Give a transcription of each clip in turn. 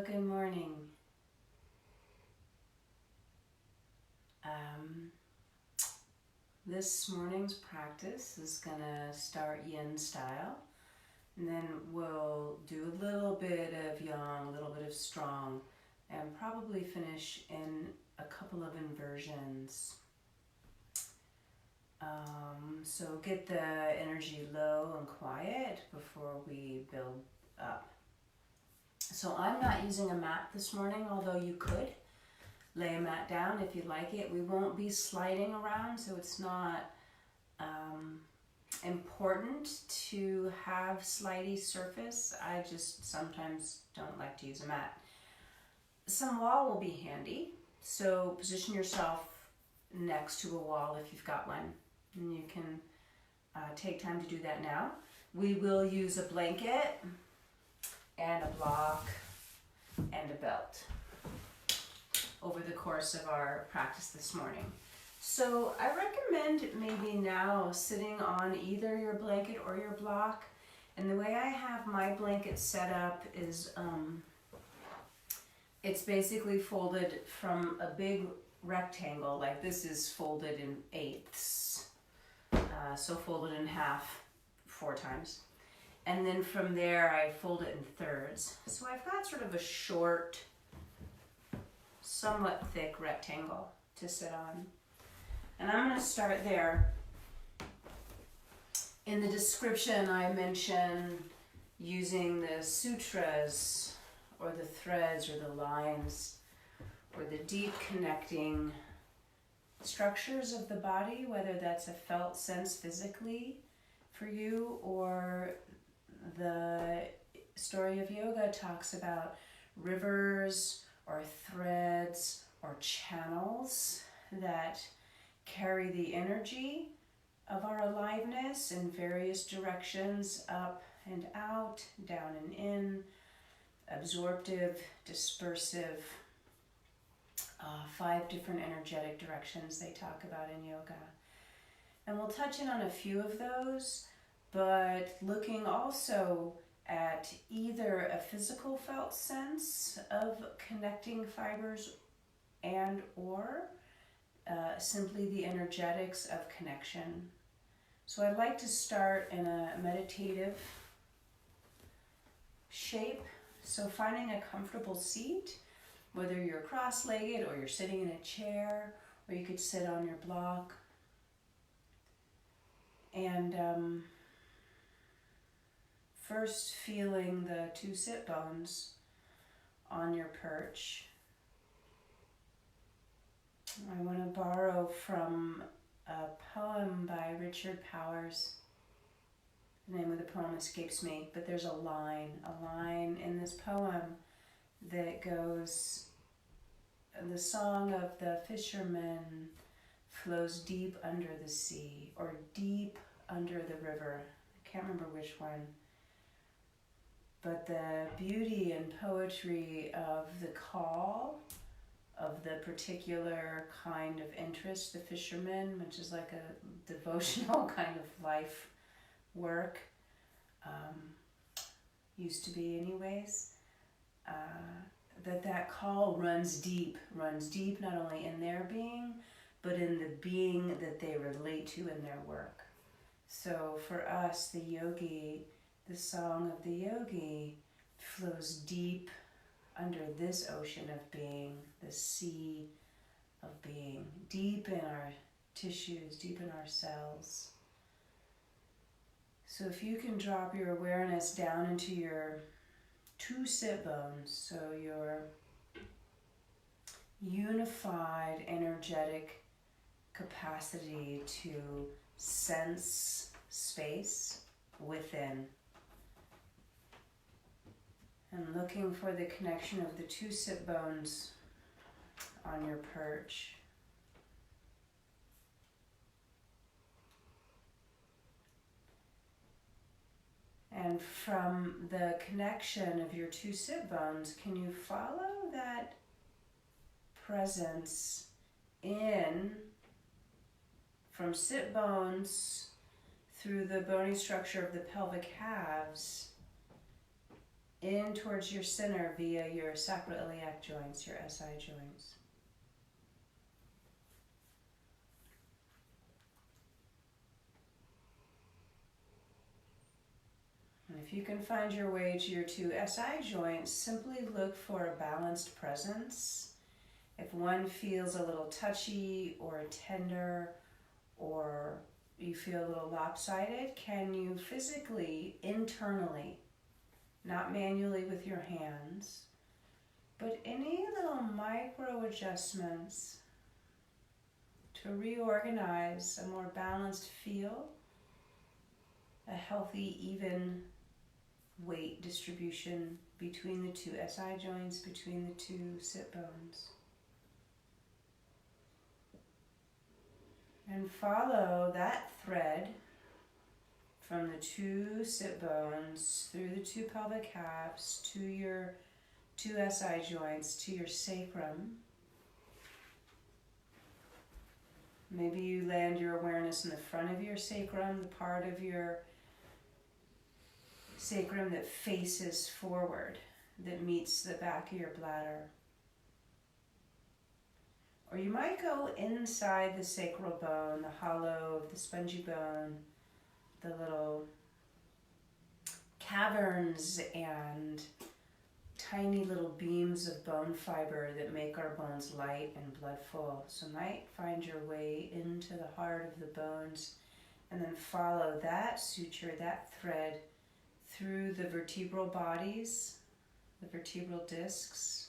Good morning. This morning's practice is gonna start yin style, and then we'll do a little bit of yang, a little bit of strong, and probably finish in a couple of inversions. So get the energy low and quiet before we build up. So I'm not using a mat this morning, although you could lay a mat down if you like it. We won't be sliding around, so it's not important to have slidey surface. I just sometimes don't like to use a mat. Some wall will be handy, so position yourself next to a wall if you've got one, and you can take time to do that now. We will use a blanket and a block and a belt over the course of our practice this morning. So I recommend maybe now sitting on either your blanket or your block. And the way I have my blanket set up is it's basically folded from a big rectangle, like this is folded in eighths, so folded in half 4 times. And then from there I fold it in thirds. So I've got sort of a short, somewhat thick rectangle to sit on. And I'm going to start there. In the description I mention using the sutras or the threads or the lines or the deep connecting structures of the body, whether that's a felt sense physically for you, or the story of yoga talks about rivers or threads or channels that carry the energy of our aliveness in various directions, up and out, down and in, absorptive, dispersive, 5 different energetic directions they talk about in yoga. And we'll touch in on a few of those, but looking also at either a physical felt sense of connecting fibers and or simply the energetics of connection. So I'd like to start in a meditative shape. So finding a comfortable seat, whether you're cross-legged or you're sitting in a chair, or you could sit on your block. And first feeling the 2 sit bones on your perch. I want to borrow from a poem by Richard Powers. The name of the poem escapes me, but there's a line in this poem that goes, the song of the fisherman flows deep under the sea, or deep under the river. I can't remember which one. But the beauty and poetry of the call of the particular kind of interest, the fisherman, which is like a devotional kind of life work, used to be anyways, that call runs deep not only in their being, but in the being that they relate to in their work. So for us, the yogi, the song of the yogi flows deep under this ocean of being, the sea of being, deep in our tissues, deep in our cells. So if you can drop your awareness down into your 2 sit bones, so your unified energetic capacity to sense space within, and looking for the connection of the 2 sit bones on your perch. And from the connection of your 2 sit bones, can you follow that presence in from sit bones through the bony structure of the pelvic halves in towards your center via your sacroiliac joints, your SI joints. And if you can find your way to your two SI joints, simply look for a balanced presence. If one feels a little touchy or tender, or you feel a little lopsided, can you physically, internally, not manually with your hands, but any little micro adjustments to reorganize a more balanced feel, a healthy, even weight distribution between the two SI joints, between the two sit bones. And follow that thread from the two sit bones through the two pelvic halves to your two SI joints to your sacrum. Maybe you land your awareness in the front of your sacrum, the part of your sacrum that faces forward, that meets the back of your bladder. Or you might go inside the sacral bone, the hollow of the spongy bone, the little caverns and tiny little beams of bone fiber that make our bones light and bloodful. So might find your way into the heart of the bones and then follow that suture, that thread, through the vertebral bodies, the vertebral discs,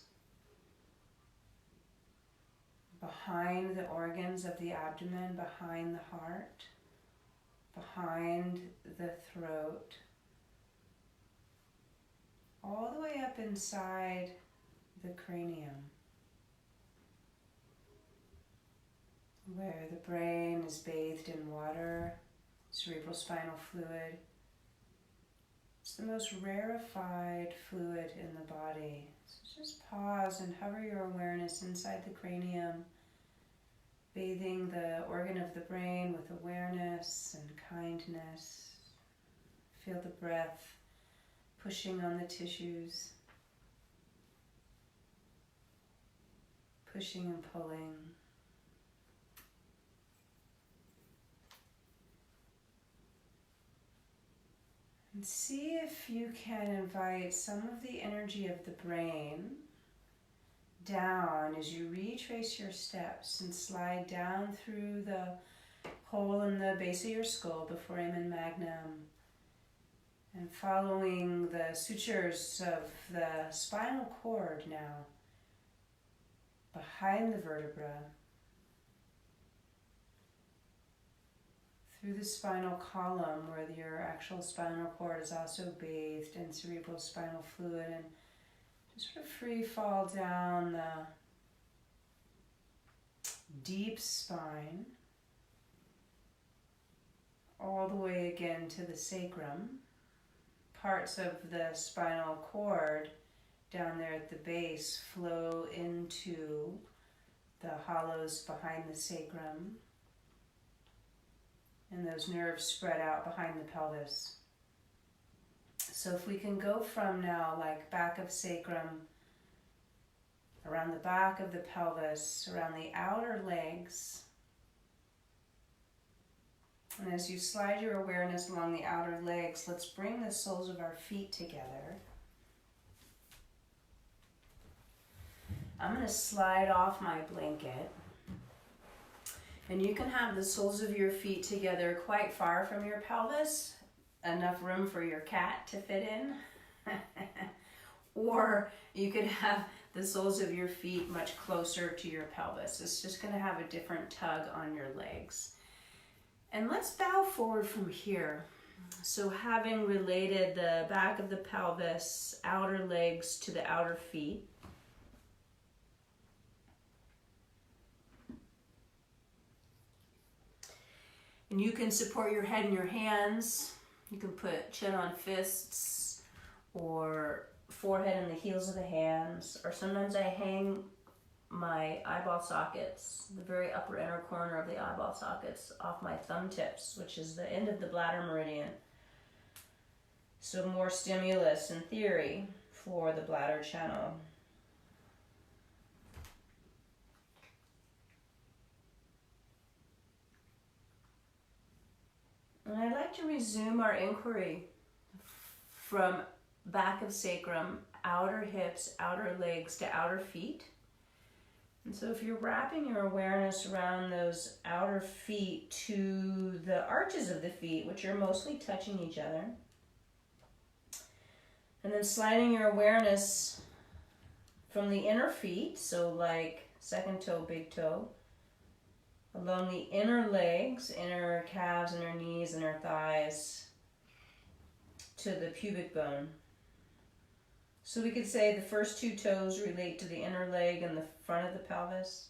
behind the organs of the abdomen, behind the heart, behind the throat, all the way up inside the cranium, where the brain is bathed in water, cerebral spinal fluid. It's the most rarefied fluid in the body. So just pause and hover your awareness inside the cranium, bathing the organ of the brain with awareness and kindness. Feel the breath pushing on the tissues, pushing and pulling. And see if you can invite some of the energy of the brain down as you retrace your steps and slide down through the hole in the base of your skull, the foramen magnum, and following the sutures of the spinal cord now, behind the vertebra, through the spinal column where your actual spinal cord is also bathed in cerebral spinal fluid, and just sort of free fall down the deep spine, all the way again to the sacrum. Parts of the spinal cord down there at the base flow into the hollows behind the sacrum, and those nerves spread out behind the pelvis. So if we can go from now, like back of sacrum, around the back of the pelvis, around the outer legs, and as you slide your awareness along the outer legs, let's bring the soles of our feet together. I'm going to slide off my blanket. And you can have the soles of your feet together quite far from your pelvis, enough room for your cat to fit in. Or you could have the soles of your feet much closer to your pelvis. It's just going to have a different tug on your legs. And let's bow forward from here. So having related the back of the pelvis, outer legs to the outer feet, and you can support your head in your hands. You can put chin on fists or forehead in the heels of the hands. Or sometimes I hang my eyeball sockets, the very upper inner corner of the eyeball sockets, off my thumb tips, which is the end of the bladder meridian. So more stimulus in theory. for the bladder channel. And I'd like to resume our inquiry from back of sacrum, outer hips, outer legs to outer feet. And so if you're wrapping your awareness around those outer feet to the arches of the feet, which are mostly touching each other, and then sliding your awareness from the inner feet, so like second toe, big toe, along the inner legs, inner calves, inner knees, inner thighs, to the pubic bone. So we could say the first two toes relate to the inner leg and the front of the pelvis,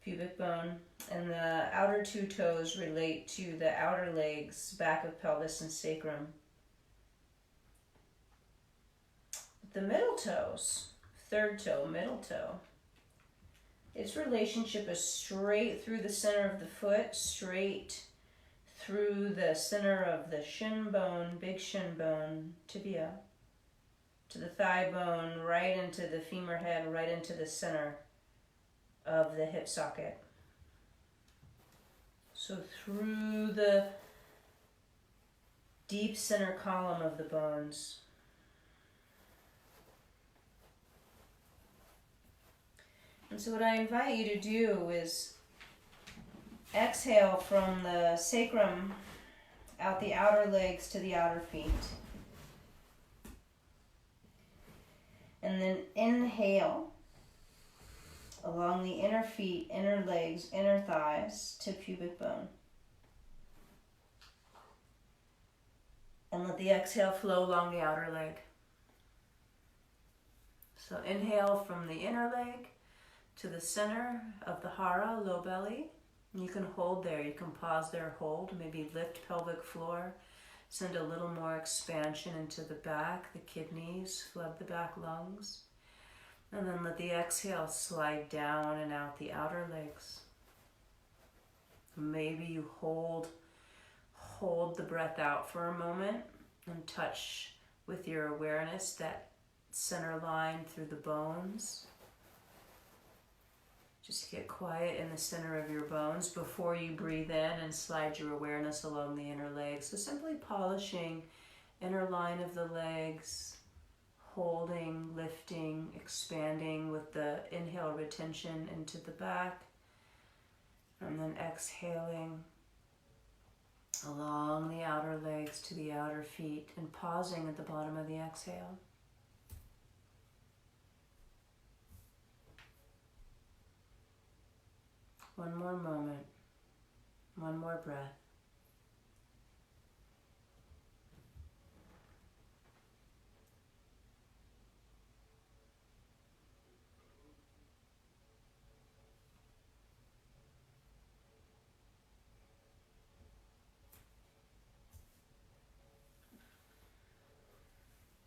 pubic bone, and the outer two toes relate to the outer legs, back of pelvis and sacrum. The middle toes, third toe, middle toe, its relationship is straight through the center of the foot, straight through the center of the shin bone, big shin bone, tibia, to the thigh bone, right into the femur head, right into the center of the hip socket. So through the deep center column of the bones. And so what I invite you to do is exhale from the sacrum out the outer legs to the outer feet. And then inhale along the inner feet, inner legs, inner thighs to pubic bone. And let the exhale flow along the outer leg. So inhale from the inner leg to the center of the hara, low belly. And you can hold there, you can pause there, hold, maybe lift pelvic floor. Send a little more expansion into the back, the kidneys, flood the back lungs. And then let the exhale slide down and out the outer legs. Maybe you hold the breath out for a moment and touch with your awareness that center line through the bones. Just get quiet in the center of your bones before you breathe in and slide your awareness along the inner legs. So simply polishing inner line of the legs, holding, lifting, expanding with the inhale retention into the back, and then exhaling along the outer legs to the outer feet and pausing at the bottom of the exhale. One more moment, one more breath.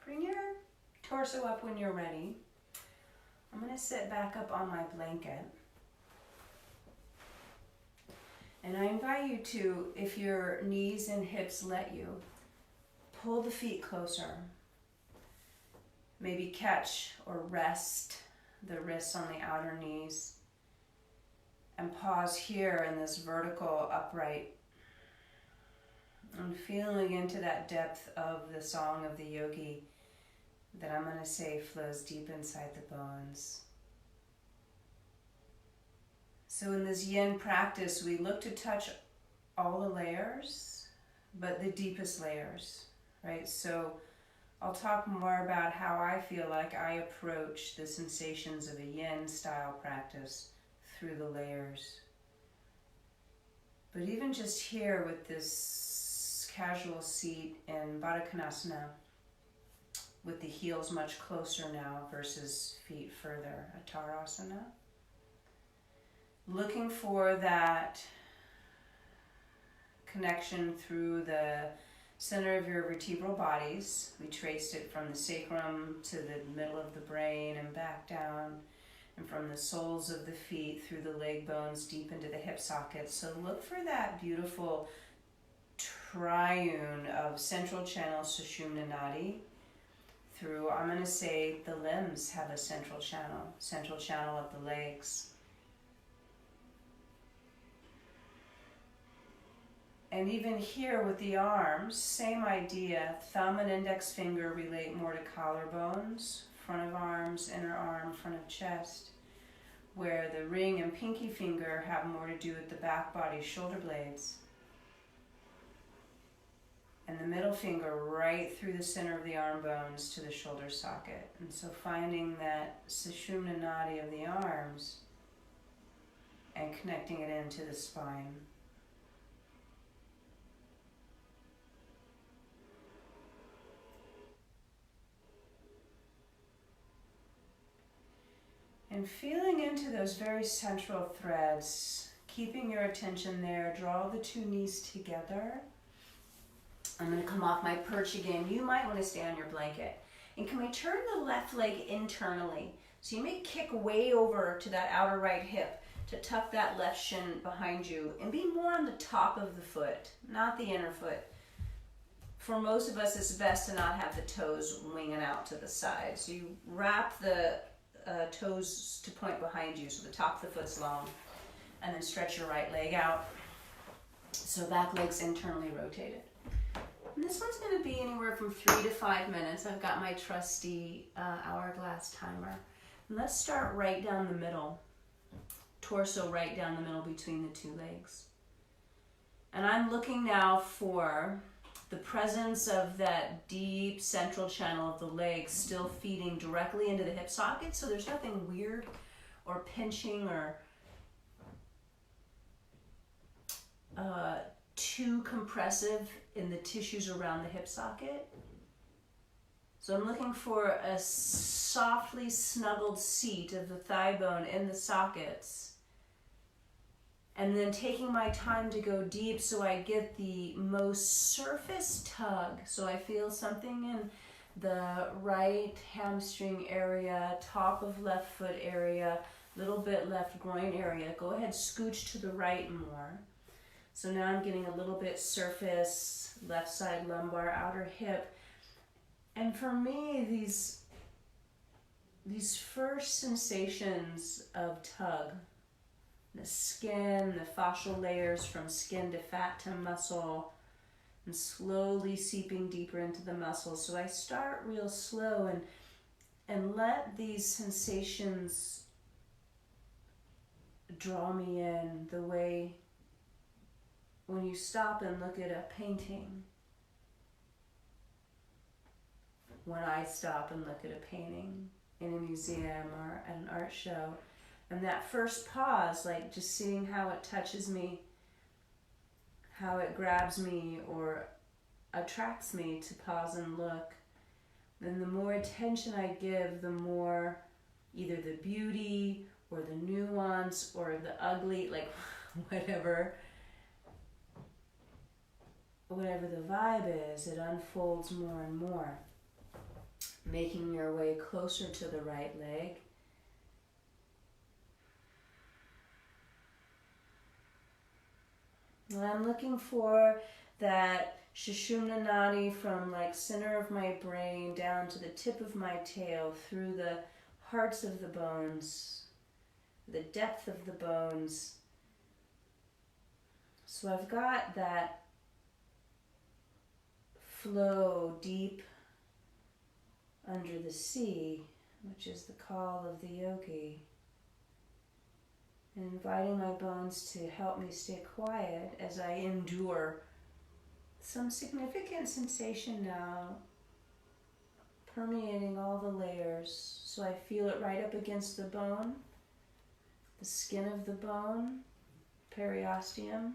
Bring your torso up when you're ready. I'm going to sit back up on my blanket. And I invite you to, if your knees and hips let you, pull the feet closer. Maybe catch or rest the wrists on the outer knees. And pause here in this vertical upright. And feeling into that depth of the song of the yogi that I'm going to say flows deep inside the bones. So in this yin practice, we look to touch all the layers, but the deepest layers, right? So I'll talk more about how I feel like I approach the sensations of a yin style practice through the layers. But even just here with this casual seat in Baddha Konasana, with the heels much closer now versus feet further, Uttarasana. Looking for that connection through the center of your vertebral bodies. We traced it from the sacrum to the middle of the brain and back down, and from the soles of the feet through the leg bones deep into the hip sockets. So look for that beautiful triune of central channel Sushumna Nadi through, I'm going to say the limbs have a central channel of the legs. And even here with the arms, same idea. Thumb and index finger relate more to collarbones, front of arms, inner arm, front of chest, where the ring and pinky finger have more to do with the back body, shoulder blades. And the middle finger right through the center of the arm bones to the shoulder socket. And so finding that Sushumna Nadi of the arms and connecting it into the spine. And feeling into those very central threads, keeping your attention there, draw the two knees together. I'm going to come off my perch again. You might want to stay on your blanket. And can we turn the left leg internally? So you may kick way over to that outer right hip to tuck that left shin behind you and be more on the top of the foot, not the inner foot. For most of us, it's best to not have the toes winging out to the side. So you wrap the toes to point behind you, so the top of the foot's long, and then stretch your right leg out. So back leg's internally rotated. And this one's going to be anywhere from 3 to 5 minutes. I've got my trusty hourglass timer. And let's start right down the middle, torso right down the middle between the two legs. And I'm looking now for the presence of that deep central channel of the legs still feeding directly into the hip socket, so there's nothing weird or pinching or too compressive in the tissues around the hip socket. So I'm looking for a softly snuggled seat of the thigh bone in the sockets. And then taking my time to go deep so I get the most surface tug. So I feel something in the right hamstring area, top of left foot area, little bit left groin area. Go ahead, scooch to the right more. So now I'm getting a little bit surface, left side lumbar, outer hip. And for me, these first sensations of tug, the skin, the fascial layers from skin to fat to muscle, and slowly seeping deeper into the muscle. So I start real slow and let these sensations draw me in the way when you stop and look at a painting. When I stop and look at a painting in a museum or at an art show, and that first pause, like just seeing how it touches me, how it grabs me or attracts me to pause and look, then the more attention I give, the more either the beauty or the nuance or the ugly, like whatever the vibe is, it unfolds more and more, making your way closer to the right leg. And I'm looking for that Sushumna Nadi from like center of my brain down to the tip of my tail, through the hearts of the bones, the depth of the bones. So I've got that flow deep under the sea, which is the call of the yogi. And inviting my bones to help me stay quiet as I endure some significant sensation now, permeating all the layers. So I feel it right up against the bone, the skin of the bone, periosteum.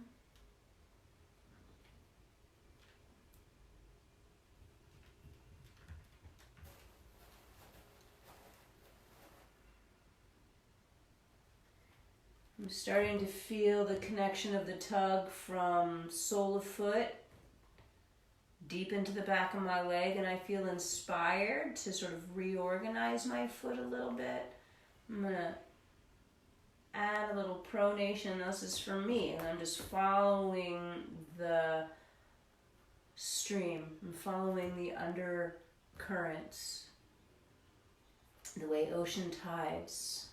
I'm starting to feel the connection of the tug from sole of foot deep into the back of my leg, and I feel inspired to sort of reorganize my foot a little bit. I'm going to add a little pronation. This is for me, and I'm just following the stream. I'm following the undercurrents the way ocean tides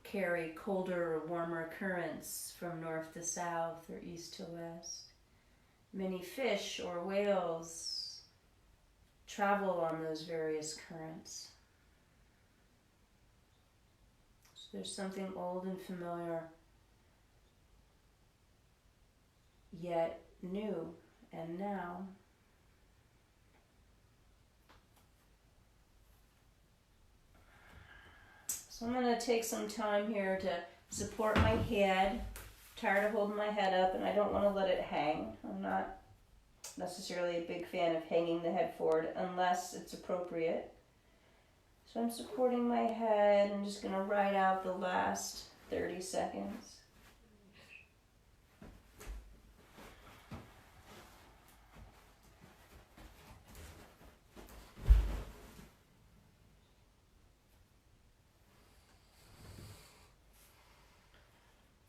carry colder or warmer currents from north to south or east to west. Many fish or whales travel on those various currents. So there's something old and familiar, yet new and now. So I'm going to take some time here to support my head. Tired of holding my head up, and I don't want to let it hang. I'm not necessarily a big fan of hanging the head forward unless it's appropriate. So I'm supporting my head. I'm just going to ride out the last 30 seconds.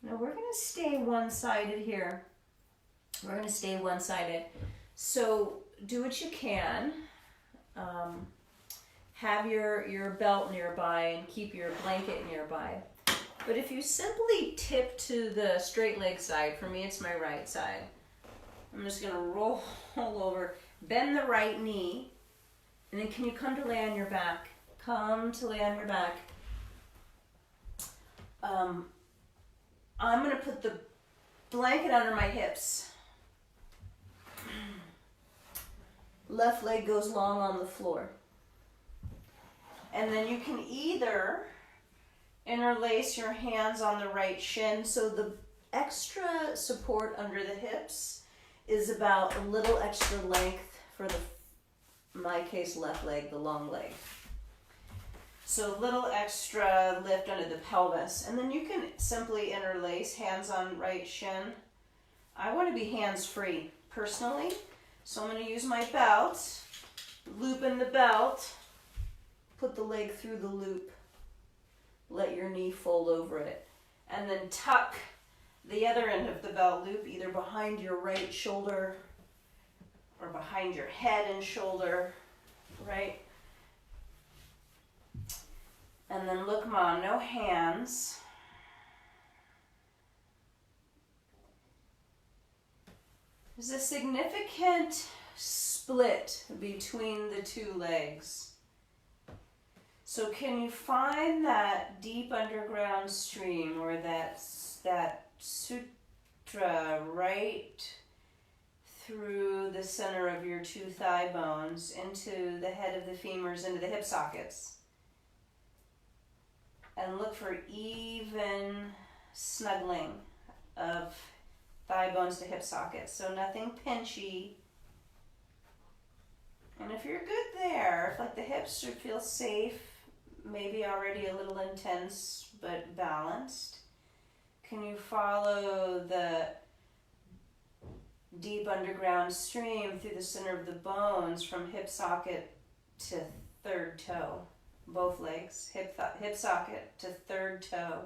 Now we're going to stay one-sided here. We're going to stay one-sided. So do what you can. Have your belt nearby and keep your blanket nearby. But if you simply tip to the straight leg side, for me it's my right side, I'm just going to roll over, bend the right knee, and then can you come to lay on your back? Come to lay on your back. I'm going to put the blanket under my hips. Left leg goes long on the floor. And then you can either interlace your hands on the right shin, so the extra support under the hips is about a little extra length for the, in my case, left leg, the long leg. So a little extra lift under the pelvis. And then you can simply interlace, hands on right shin. I want to be hands-free personally, so I'm going to use my belt, loop in the belt, put the leg through the loop, let your knee fold over it, and then tuck the other end of the belt loop either behind your right shoulder or behind your head and shoulder, right? And then look, Mom, no hands. There's a significant split between the two legs. So can you find that deep underground stream or that sutra right through the center of your two thigh bones into the head of the femurs, into the hip sockets? And look for even snuggling of thigh bones to hip sockets. So nothing pinchy. And if you're good there, if like the hips should feel safe, maybe already a little intense but balanced, can you follow the deep underground stream through the center of the bones from hip socket to third toe? Both legs, hip socket to third toe.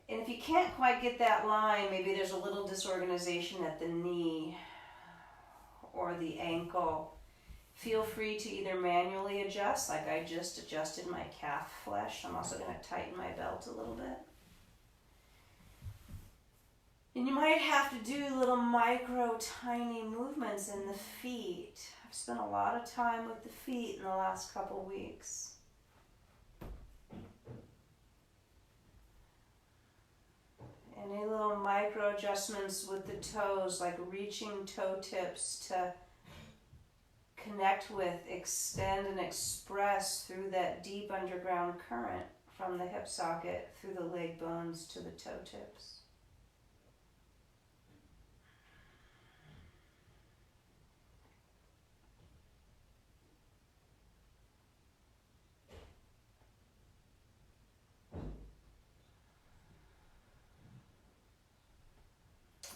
And if you can't quite get that line, maybe there's a little disorganization at the knee or the ankle. Feel free to either manually adjust, like I just adjusted my calf flesh. I'm also going to tighten my belt a little bit. And you might have to do little micro tiny movements in the feet. I've spent a lot of time with the feet in the last couple weeks. Any little micro adjustments with the toes, like reaching toe tips to connect with, extend, and express through that deep underground current from the hip socket through the leg bones to the toe tips.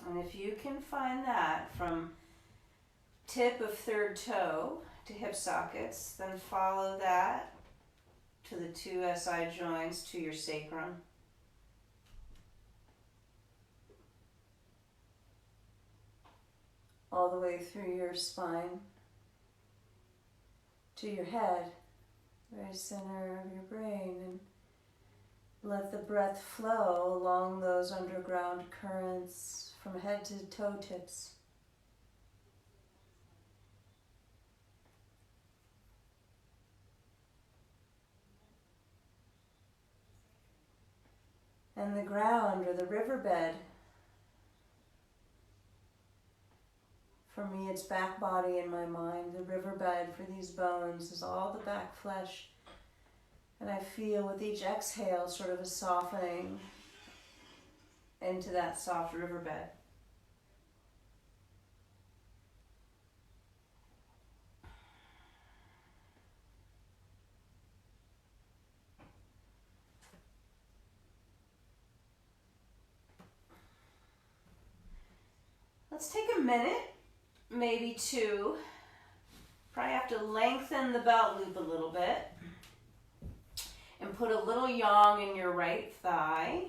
And if you can find that from tip of third toe to hip sockets, then follow that to the two SI joints to your sacrum. All the way through your spine to your head, very center of your brain, and let the breath flow along those underground currents from head to toe tips. And the ground or the riverbed, for me it's back body in my mind. The riverbed for these bones is all the back flesh. And I feel with each exhale sort of a softening into that soft riverbed. Let's take a minute, maybe two. Probably have to lengthen the belt loop a little bit. And put a little yang in your right thigh.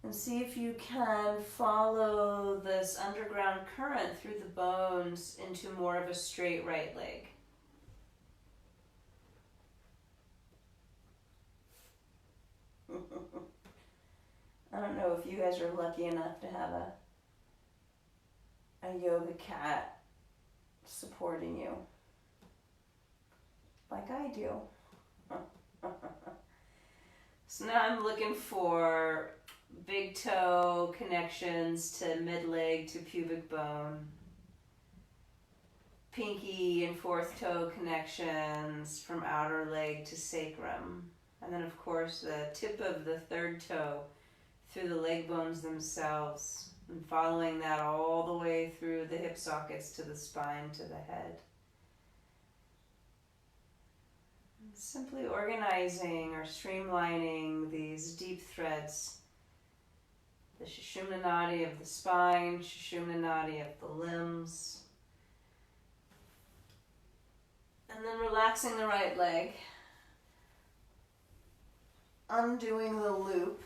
And see if you can follow this underground current through the bones into more of a straight right leg. I don't know if you guys are lucky enough to have a yoga cat supporting you, like I do. So now I'm looking for big toe connections to mid leg to pubic bone, pinky and fourth toe connections from outer leg to sacrum, and then of course the tip of the third toe through the leg bones themselves, and following that all the way through the hip sockets to the spine to the head. Simply organizing or streamlining these deep threads, the Sushumna Nadi of the spine, Sushumna Nadi of the limbs, and then relaxing the right leg, undoing the loop,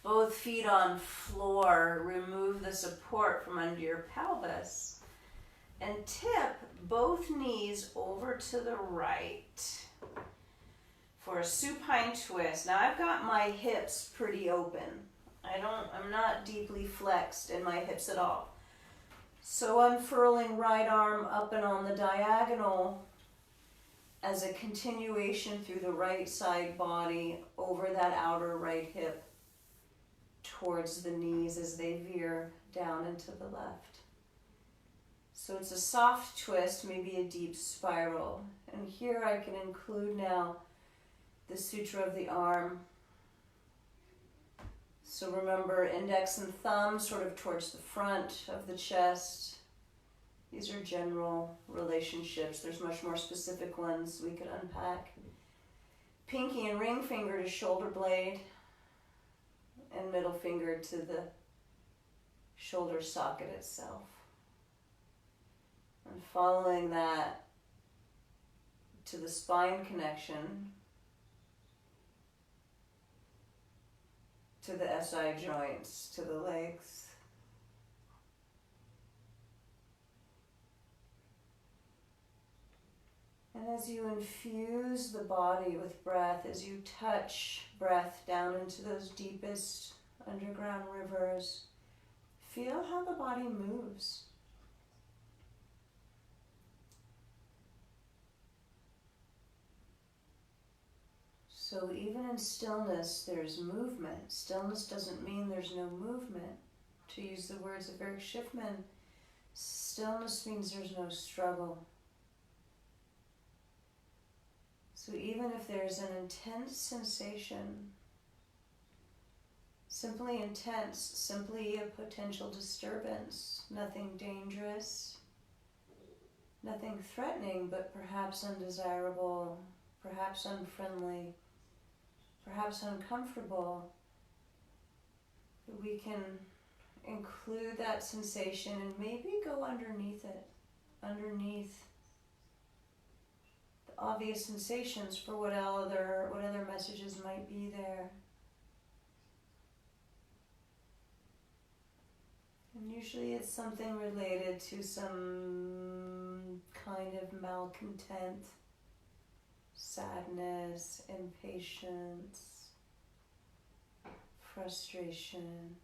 both feet on floor, remove the support from under your pelvis, and tip both knees over to the right for a supine twist. Now I've got my hips pretty open. I'm not deeply flexed in my hips at all. So unfurling right arm up and on the diagonal as a continuation through the right side body over that outer right hip towards the knees as they veer down into the left. So it's a soft twist, maybe a deep spiral. And here I can include now the Sutra of the Arm. So remember, index and thumb sort of towards the front of the chest. These are general relationships. There's much more specific ones we could unpack. Pinky and ring finger to shoulder blade, and middle finger to the shoulder socket itself. And following that to the spine connection, to the SI joints, to the legs. And as you infuse the body with breath, as you touch breath down into those deepest underground rivers, feel how the body moves. So even in stillness, there's movement. Stillness doesn't mean there's no movement. To use the words of Eric Schiffman, stillness means there's no struggle. So even if there's an intense sensation, simply intense, simply a potential disturbance, nothing dangerous, nothing threatening, but perhaps undesirable, perhaps unfriendly, perhaps uncomfortable, we can include that sensation and maybe go underneath it, underneath the obvious sensations for what other messages might be there. And usually it's something related to some kind of malcontent, sadness, impatience, frustration.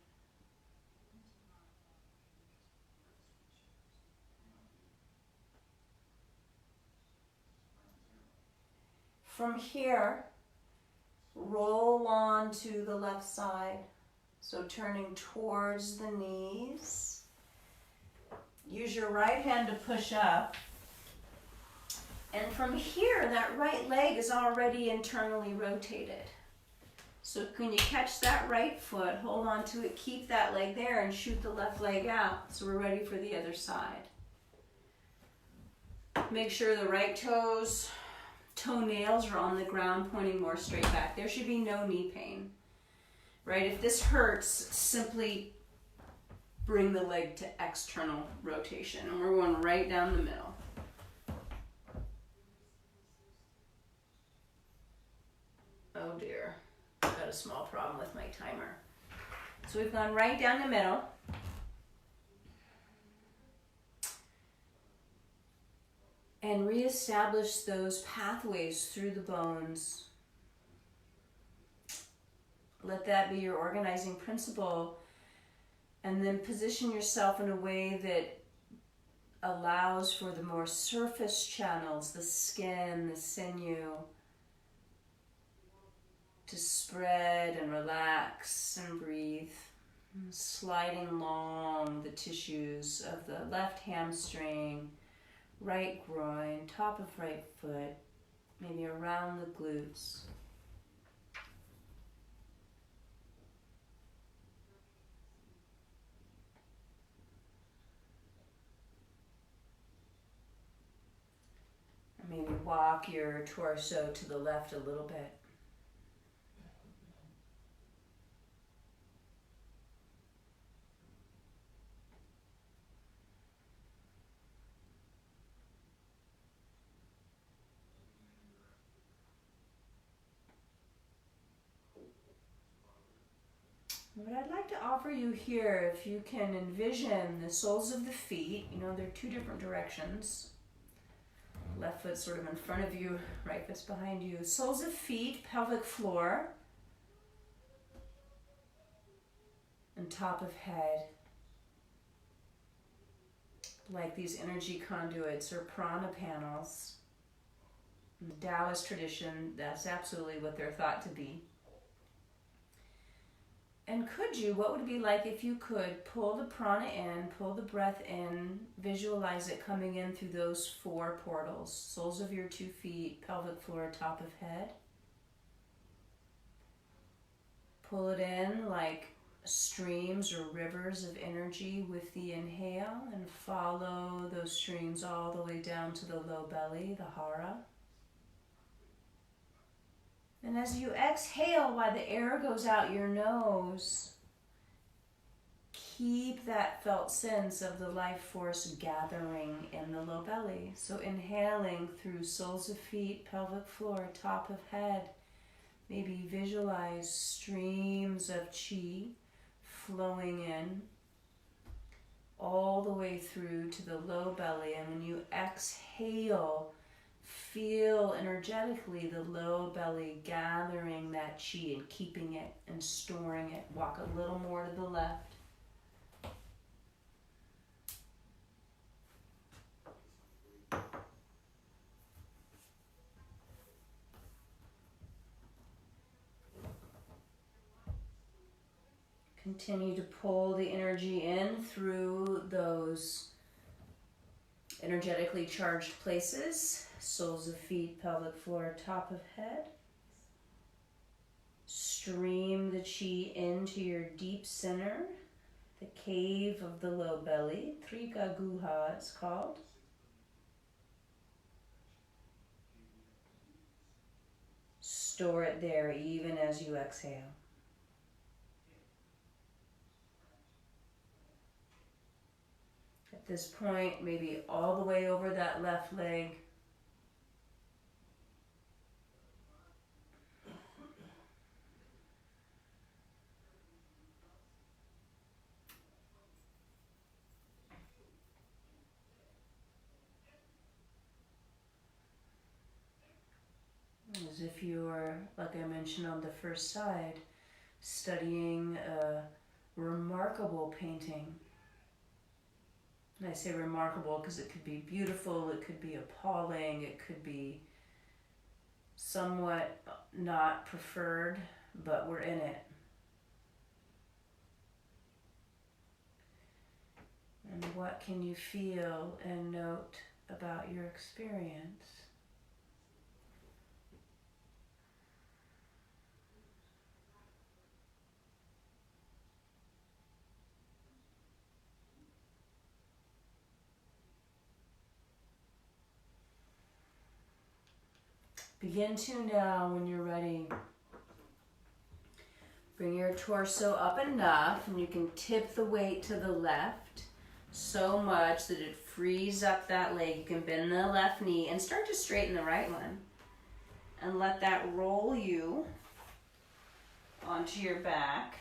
From here, roll on to the left side. So turning towards the knees. Use your right hand to push up. And from here, that right leg is already internally rotated. So can you catch that right foot, hold on to it, keep that leg there, and shoot the left leg out. So we're ready for the other side. Make sure the right toenails are on the ground, pointing more straight back. There should be no knee pain. Right? If this hurts, simply bring the leg to external rotation. And we're going right down the middle. Oh dear, I've got a small problem with my timer. So we've gone right down the middle. And reestablish those pathways through the bones. Let that be your organizing principle. And then position yourself in a way that allows for the more surface channels, the skin, the sinew, to spread and relax and breathe. Sliding along the tissues of the left hamstring, right groin, top of right foot, maybe around the glutes. Maybe walk your torso to the left a little bit. What I'd like to offer you here, if you can envision the soles of the feet, they're two different directions. Left foot sort of in front of you, right foot's behind you. Soles of feet, pelvic floor, and top of head. Like these energy conduits or prana panels. In the Taoist tradition, that's absolutely what they're thought to be. And what would it be like if you could pull the prana in, pull the breath in, visualize it coming in through those four portals, soles of your 2 feet, pelvic floor, top of head. Pull it in like streams or rivers of energy with the inhale, and follow those streams all the way down to the low belly, the hara. And as you exhale, while the air goes out your nose, keep that felt sense of the life force gathering in the low belly. So inhaling through soles of feet, pelvic floor, top of head. Maybe visualize streams of chi flowing in all the way through to the low belly. And when you exhale, feel energetically the low belly gathering that chi and keeping it and storing it. Walk a little more to the left. Continue to pull the energy in through those energetically charged places. Soles of feet, pelvic floor, top of head. Stream the chi into your deep center, the cave of the low belly. Trika Guha it's called. Store it there even as you exhale. At this point, maybe all the way over that left leg. as if you were, like I mentioned on the first side, studying a remarkable painting. And I say remarkable because it could be beautiful, it could be appalling, it could be somewhat not preferred, but we're in it. And what can you feel and note about your experience? Begin to now, when you're ready, bring your torso up enough, and you can tip the weight to the left so much that it frees up that leg. You can bend the left knee and start to straighten the right one. And let that roll you onto your back.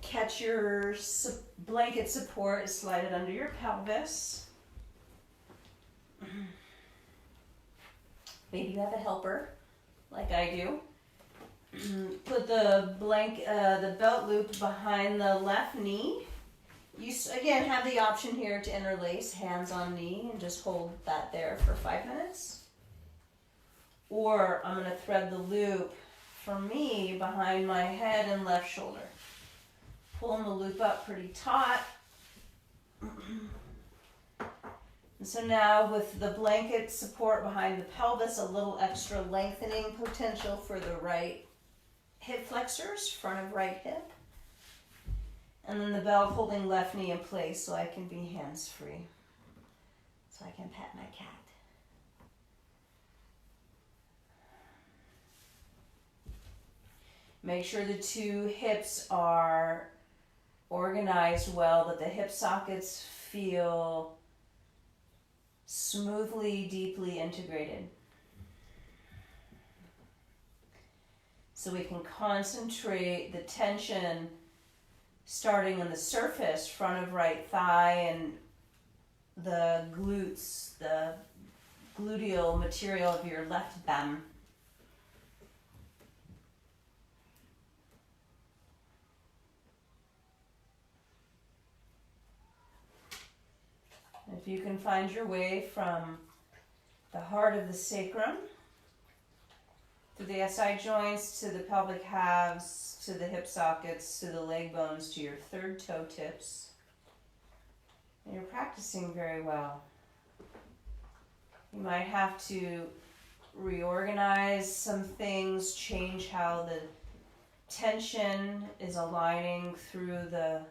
Catch your blanket support, slide it under your pelvis. Maybe you have a helper, like I do. Put the belt loop behind the left knee. You again have the option here to interlace hands on knee and just hold that there for 5 minutes. Or I'm going to thread the loop, for me, behind my head and left shoulder. Pulling the loop up pretty taut. And so now with the blanket support behind the pelvis, a little extra lengthening potential for the right hip flexors, front of right hip. And then the belt holding left knee in place so I can be hands-free. So I can pet my cat. Make sure the two hips are organized well, that the hip sockets feel smoothly, deeply integrated. So we can concentrate the tension starting on the surface, front of right thigh, and the glutes, the gluteal material of your left bum. If you can find your way from the heart of the sacrum, to the SI joints, to the pelvic halves, to the hip sockets, to the leg bones, to your third toe tips, and you're practicing very well. You might have to reorganize some things, change how the tension is aligning through the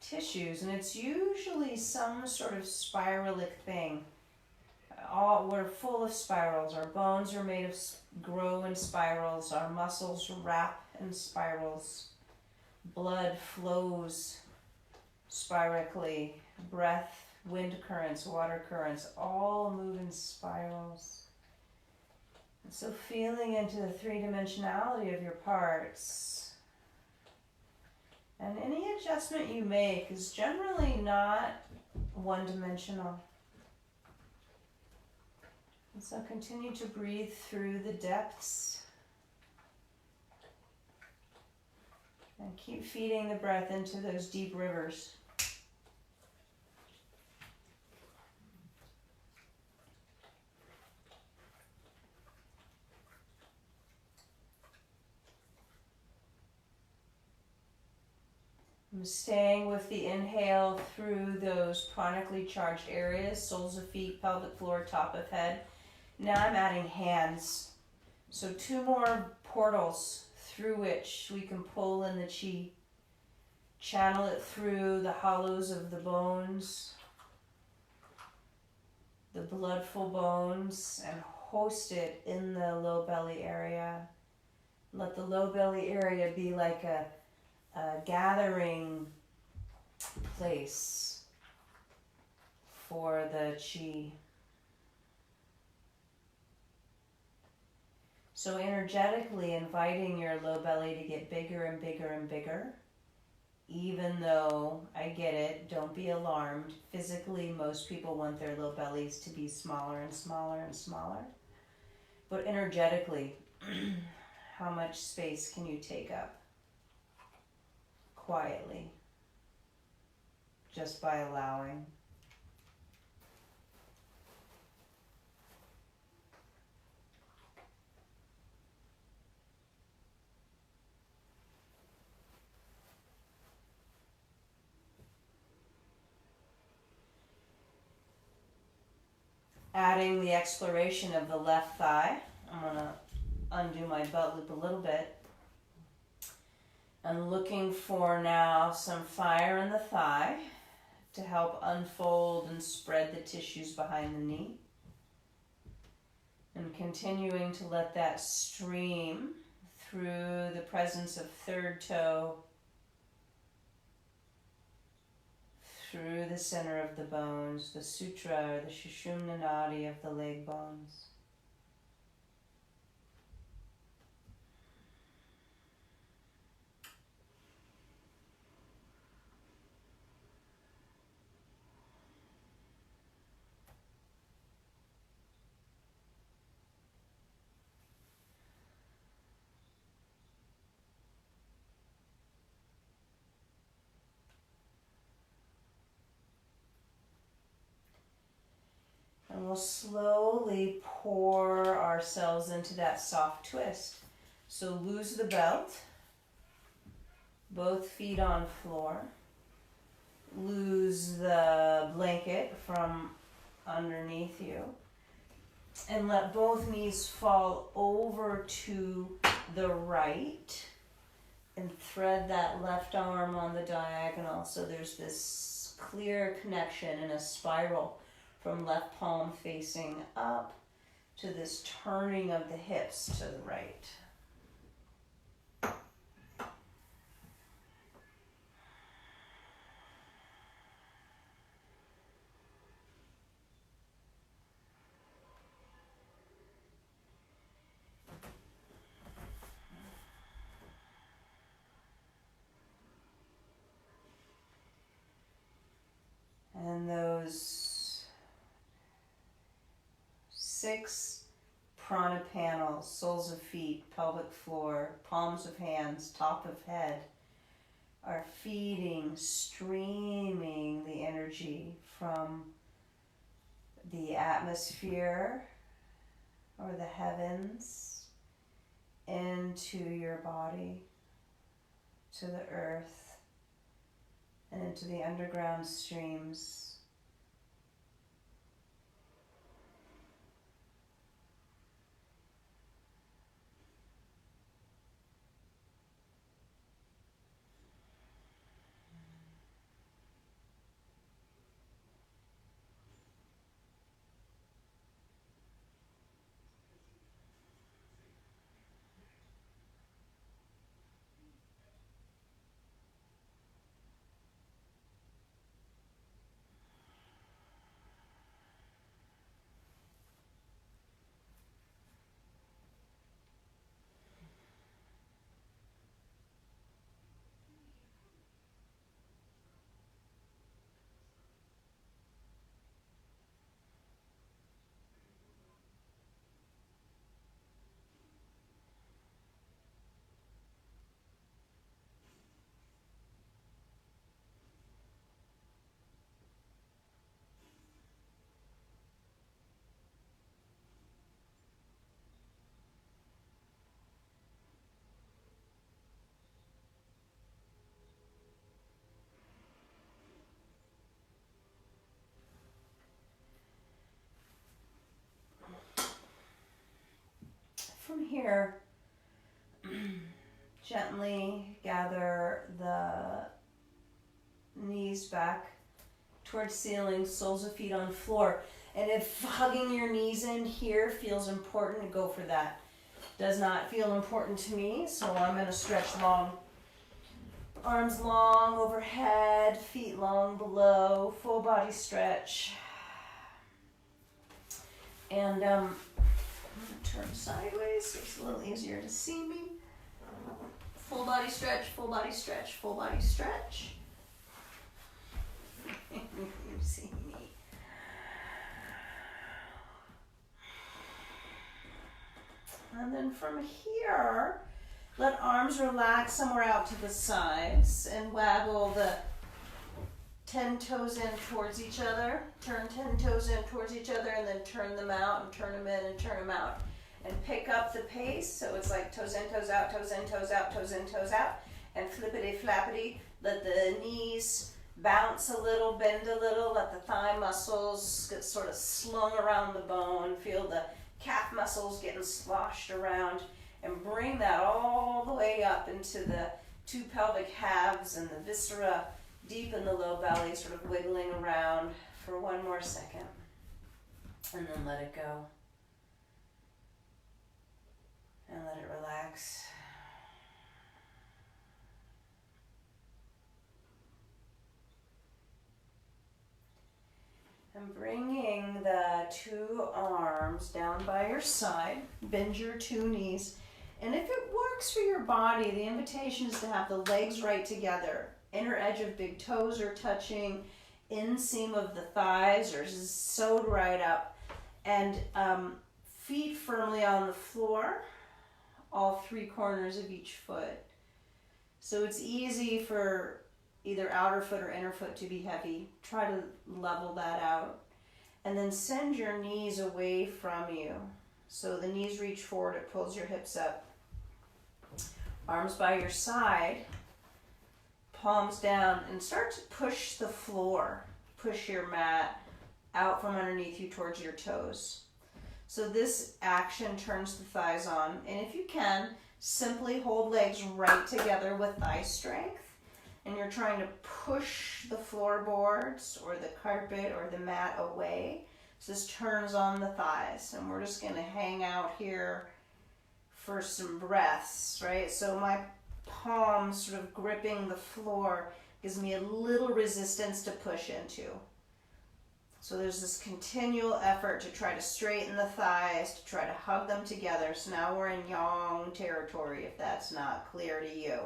tissues, and it's usually some sort of spiralic thing. We're full of spirals. Our bones are made of grow in spirals. Our muscles wrap in spirals. Blood flows spirally. Breath, wind currents, water currents, all move in spirals. And so feeling into the three-dimensionality of your parts. And any adjustment you make is generally not one-dimensional. And so continue to breathe through the depths. And keep feeding the breath into those deep rivers. I'm staying with the inhale through those chronically charged areas, soles of feet, pelvic floor, top of head. Now I'm adding hands. So 2 more portals through which we can pull in the chi. Channel it through the hollows of the bones, the bloodful bones, and host it in the low belly area. Let the low belly area be like a gathering place for the chi. So energetically inviting your low belly to get bigger and bigger and bigger. even though I get it, don't be alarmed. Physically, most people want their little bellies to be smaller and smaller and smaller. But energetically, how much space can you take up quietly just by allowing? Adding the exploration of the left thigh. I'm going to undo my belt loop a little bit. I'm looking for now some fire in the thigh to help unfold and spread the tissues behind the knee. And continuing to let that stream through the presence of third toe, through the center of the bones, the sutra or the Sushumna Nadi of the leg bones. And we'll slowly pour ourselves into that soft twist. So lose the belt, both feet on floor. Lose the blanket from underneath you. And let both knees fall over to the right. And thread that left arm on the diagonal. So there's this clear connection in a spiral from left palm facing up to this turning of the hips to the right. And those 6 prana panels, soles of feet, pelvic floor, palms of hands, top of head, are feeding, streaming the energy from the atmosphere or the heavens into your body, to the earth, and into the underground streams. From here, gently gather the knees back towards ceiling, soles of feet on floor. And if hugging your knees in here feels important, go for that. Does not feel important to me, so I'm going to stretch long. Arms long overhead, feet long below, full body stretch. And I'm going to turn sideways so it's a little easier to see me. Full body stretch, full body stretch, full body stretch. You see me. And then from here, let arms relax somewhere out to the sides and waggle the 10 toes in towards each other. Turn 10 toes in towards each other and then turn them out and turn them in and turn them out. And pick up the pace, so it's like toes in, toes out, toes in, toes out, toes in, toes out. And flippity flappity, let the knees bounce a little, bend a little, let the thigh muscles get sort of slung around the bone, feel the calf muscles getting sloshed around, and bring that all the way up into the two pelvic halves and the viscera deep in the low belly, sort of wiggling around for one more second. And then let it go. And let it relax. And bringing the two arms down by your side, bend your two knees. And if it works for your body, the invitation is to have the legs right together. Inner edge of big toes are touching, inseam of the thighs are sewed right up, and feet firmly on the floor, all three corners of each foot. So it's easy for either outer foot or inner foot to be heavy. Try to level that out. And then send your knees away from you. So the knees reach forward, it pulls your hips up. Arms by your side, palms down, and start to push the floor. Push your mat out from underneath you towards your toes. So this action turns the thighs on. And if you can, simply hold legs right together with thigh strength. And you're trying to push the floorboards or the carpet or the mat away. So this turns on the thighs. And we're just going to hang out here for some breaths, right? So my palms sort of gripping the floor gives me a little resistance to push into. So there's this continual effort to try to straighten the thighs, to try to hug them together. So now we're in yang territory, if that's not clear to you.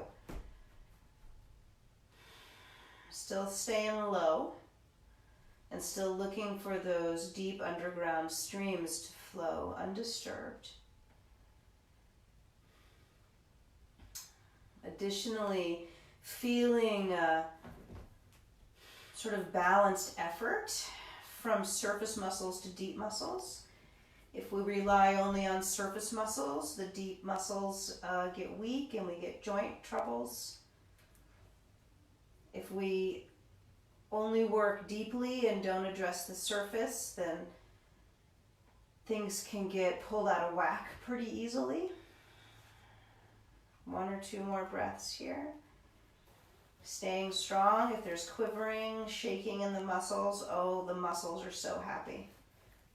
Still staying low and still looking for those deep underground streams to flow undisturbed. Additionally, feeling a sort of balanced effort from surface muscles to deep muscles. If we rely only on surface muscles, the deep muscles get weak and we get joint troubles. If we only work deeply and don't address the surface, then things can get pulled out of whack pretty easily. One or two more breaths here. Staying strong. If there's quivering, shaking in the muscles, oh, the muscles are so happy.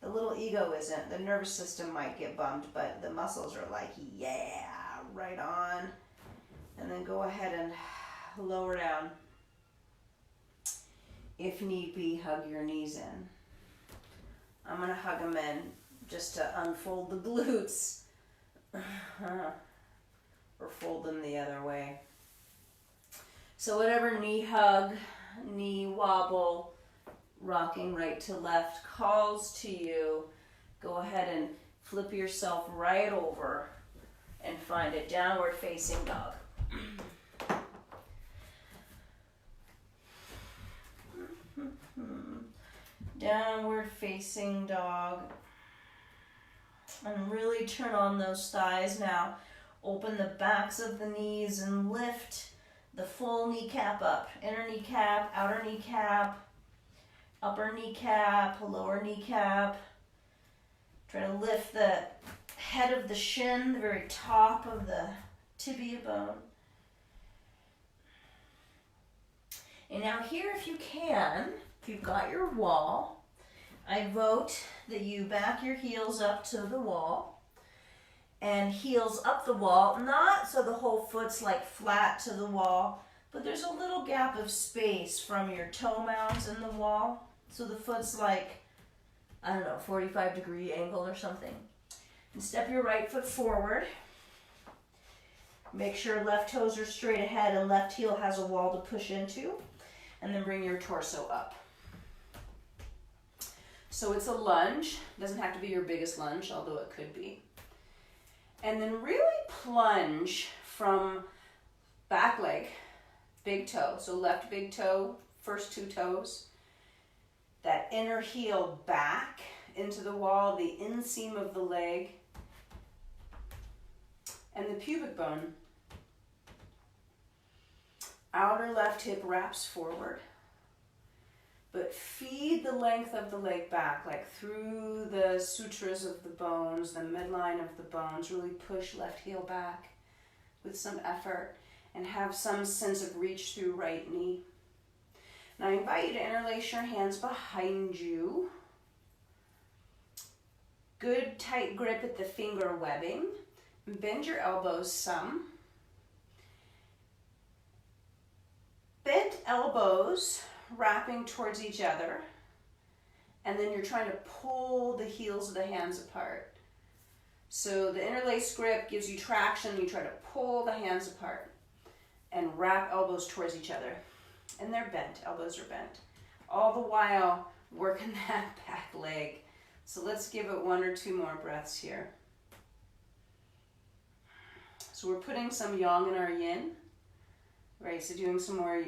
The little ego isn't. The nervous system might get bummed, but the muscles are like, yeah, right on. And then go ahead and lower down. If need be, hug your knees in. I'm going to hug them in just to unfold the glutes. Or fold them the other way. So whatever knee hug, knee wobble, rocking right to left calls to you, go ahead and flip yourself right over and find a downward facing dog. Downward facing dog. And really turn on those thighs now. Open the backs of the knees and lift the full kneecap up. Inner kneecap, outer kneecap, upper kneecap, lower kneecap. Try to lift the head of the shin, the very top of the tibia bone. And now here, if you can, if you've got your wall, I vote that you back your heels up to the wall. And heels up the wall, not so the whole foot's like flat to the wall, but there's a little gap of space from your toe mounds in the wall. So the foot's like, 45-degree angle or something. And step your right foot forward. Make sure left toes are straight ahead and left heel has a wall to push into. And then bring your torso up. So it's a lunge. Doesn't have to be your biggest lunge, although it could be. And then really plunge from back leg, big toe. So left big toe, first two toes. That inner heel back into the wall, the inseam of the leg, and the pubic bone. Outer left hip wraps forward. But feed the length of the leg back, like through the sutras of the bones, the midline of the bones. Really push left heel back with some effort and have some sense of reach through right knee. Now I invite you to interlace your hands behind you. Good tight grip at the finger webbing. Bend your elbows some. Bent elbows wrapping towards each other, and then you're trying to pull the heels of the hands apart. So the interlaced grip gives you traction. You try to pull the hands apart and wrap elbows towards each other. And they're bent, elbows are bent. All the while working that back leg. So let's give it 1 or 2 more breaths here. So we're putting some yang in our yin, right? So doing some more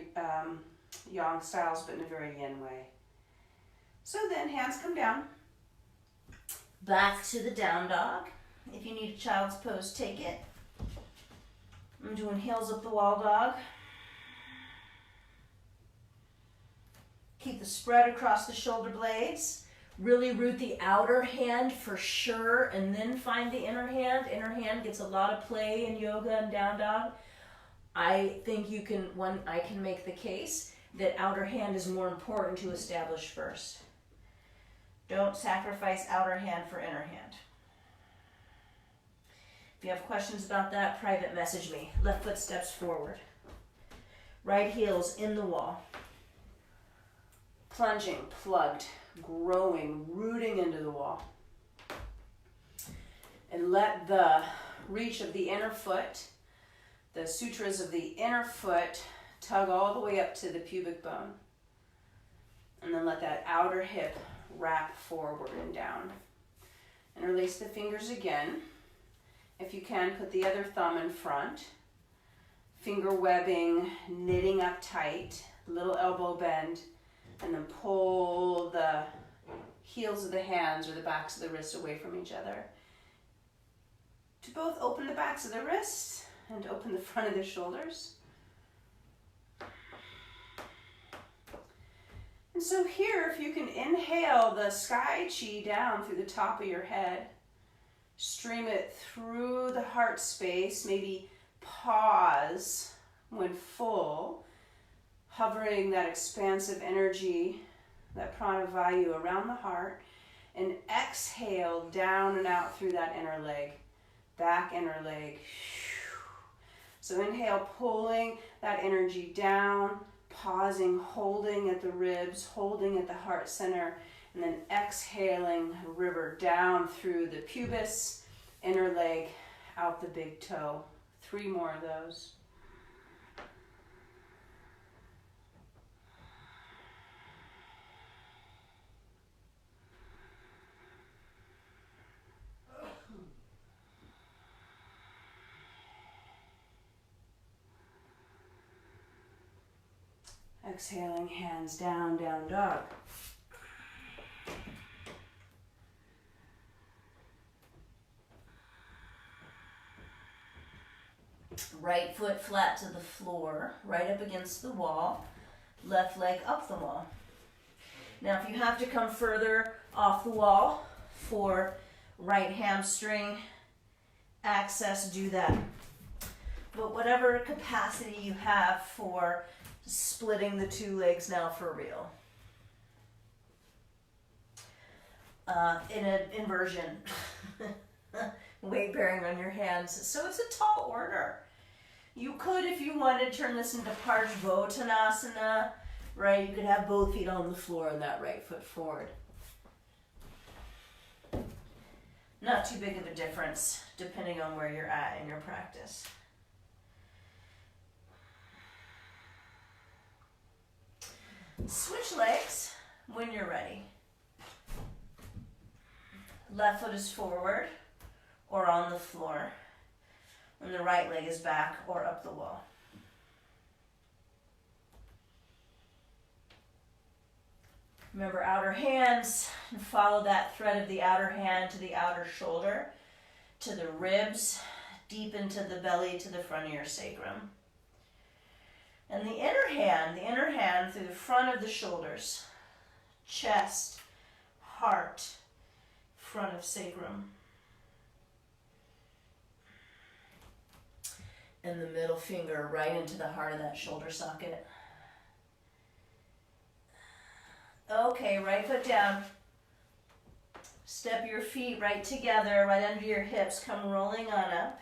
yang styles, but in a very yin way. So then hands come down. Back to the down dog. If you need a child's pose, take it. I'm doing heels up the wall dog. Keep the spread across the shoulder blades. Really root the outer hand for sure, and then find the inner hand. Inner hand gets a lot of play in yoga and down dog. I think I can make the case that outer hand is more important to establish first. Don't sacrifice outer hand for inner hand. If you have questions about that, private message me. Left foot steps forward. Right heel's in the wall. Plunging, plugged, growing, rooting into the wall. And let the reach of the inner foot, the sutras of the inner foot, tug all the way up to the pubic bone. And then let that outer hip wrap forward and down. Interlace the fingers again. If you can, put the other thumb in front. Finger webbing, knitting up tight, little elbow bend, and then pull the heels of the hands or the backs of the wrists away from each other. To both open the backs of the wrists and open the front of the shoulders. And so here, if you can inhale the sky chi down through the top of your head, stream it through the heart space, maybe pause when full, hovering that expansive energy, that prana vayu around the heart, and exhale down and out through that inner leg, back inner leg. So inhale, pulling that energy down, pausing, holding at the ribs, holding at the heart center, and then exhaling, river down through the pubis, inner leg, out the big toe. 3 more of those. Exhaling, hands down, down dog. Right foot flat to the floor, right up against the wall, left leg up the wall. Now if you have to come further off the wall for right hamstring access, do that. But whatever capacity you have for splitting the 2 legs now for real. In an inversion. Weight bearing on your hands. So it's a tall order. You could, if you wanted, turn this into Parsvottanasana, right? You could have both feet on the floor and that right foot forward. Not too big of a difference, depending on where you're at in your practice. Switch legs when you're ready. Left foot is forward or on the floor, and the right leg is back or up the wall. Remember outer hands, and follow that thread of the outer hand to the outer shoulder, to the ribs, deep into the belly, to the front of your sacrum. And the inner hand through the front of the shoulders, chest, heart, front of sacrum. And the middle finger right into the heart of that shoulder socket. Okay, right foot down. Step your feet right together, right under your hips. Come rolling on up.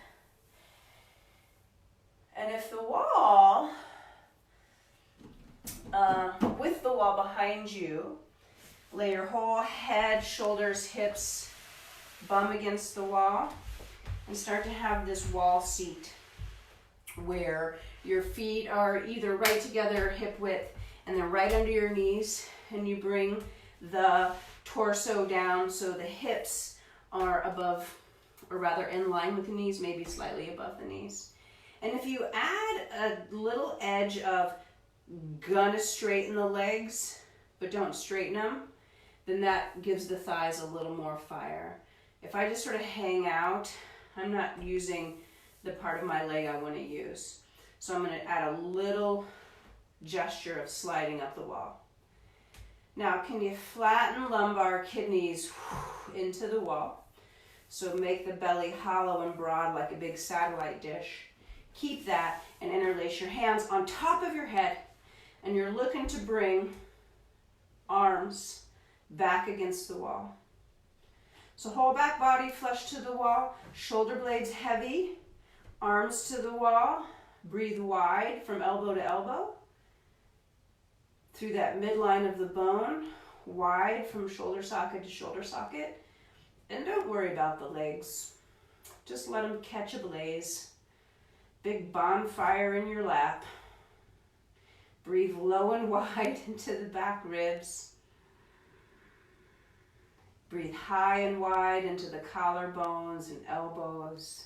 And if the wall, with the wall behind you, lay your whole head, shoulders, hips, bum against the wall, and start to have this wall seat where your feet are either right together, hip width, and then right under your knees, and you bring the torso down so the hips are above, or rather in line with the knees, maybe slightly above the knees. And if you add a little edge of gonna straighten the legs, but don't straighten them, then that gives the thighs a little more fire. If I just sort of hang out, I'm not using the part of my leg I want to use. So I'm going to add a little gesture of sliding up the wall. Now, can you flatten lumbar, kidneys into the wall? So make the belly hollow and broad like a big satellite dish. Keep that and interlace your hands on top of your head, and you're looking to bring arms back against the wall. So whole back body flush to the wall, shoulder blades heavy, arms to the wall, breathe wide from elbow to elbow, through that midline of the bone, wide from shoulder socket to shoulder socket. And don't worry about the legs. Just let them catch a blaze. Big bonfire in your lap. Breathe low and wide into the back ribs. Breathe high and wide into the collarbones and elbows.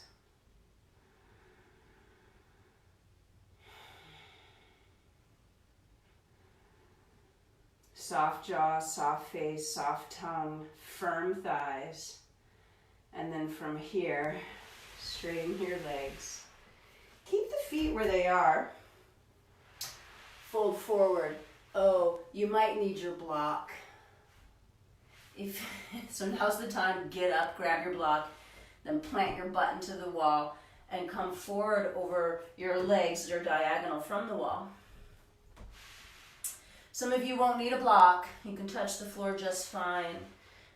Soft jaw, soft face, soft tongue, firm thighs. And then from here, straighten your legs. Keep the feet where they are. Fold forward. Oh, you might need your block. So now's the time to get up, grab your block, then plant your butt into the wall and come forward over your legs that are diagonal from the wall. Some of you won't need a block. You can touch the floor just fine.